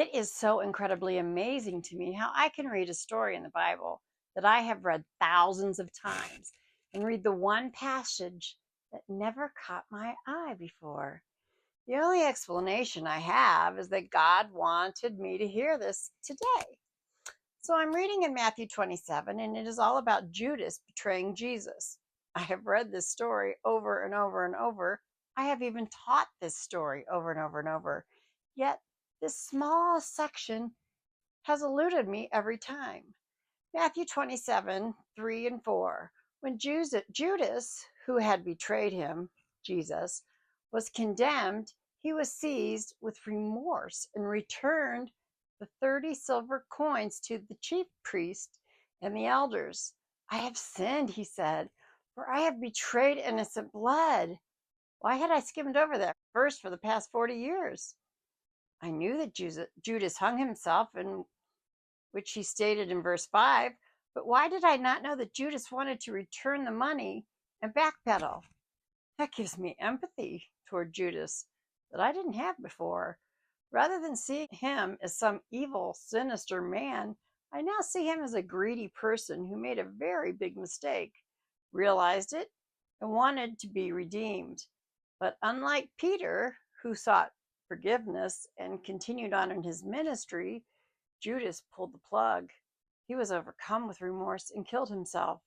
It is so incredibly amazing to me how I can read a story in the Bible that I have read thousands of times and read the one passage that never caught my eye before. The only explanation I have is that God wanted me to hear this today. So I'm reading in Matthew 27, and it is all about Judas betraying Jesus. I have read this story over and over and over. I have even taught this story over and over and over. Yet, this small section has eluded me every time. Matthew 27, 3 and 4. When Judas, who had betrayed him, Jesus, was condemned, he was seized with remorse and returned the 30 silver coins to the chief priest and the elders. I have sinned, he said, for I have betrayed innocent blood. Why had I skimmed over that verse for the past 40 years? I knew that Judas hung himself, and which he stated in verse 5. But why did I not know that Judas wanted to return the money and backpedal? That gives me empathy toward Judas that I didn't have before. Rather than seeing him as some evil, sinister man, I now see him as a greedy person who made a very big mistake, realized it, and wanted to be redeemed. But unlike Peter, who sought forgiveness and continued on in his ministry, Judas pulled the plug. He was overcome with remorse and killed himself.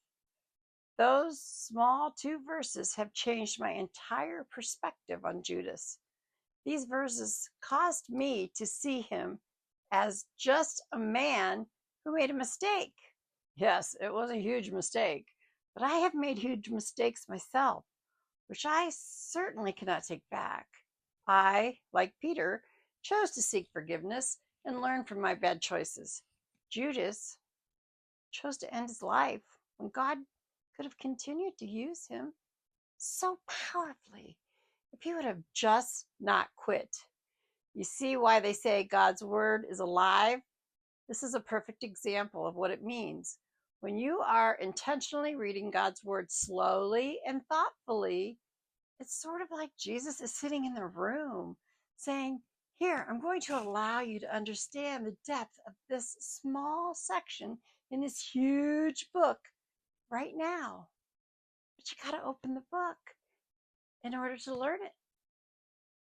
Those small two verses have changed my entire perspective on Judas. These verses caused me to see him as just a man who made a mistake. Yes, it was a huge mistake, but I have made huge mistakes myself, which I certainly cannot take back. I, like Peter, chose to seek forgiveness and learn from my bad choices. Judas chose to end his life when God could have continued to use him so powerfully if he would have just not quit. You see why they say God's word is alive? This is a perfect example of what it means. When you are intentionally reading God's word slowly and thoughtfully, it's sort of like Jesus is sitting in the room saying, Here, I'm going to allow you to understand the depth of this small section in this huge book right now. But you got to open the book in order to learn it.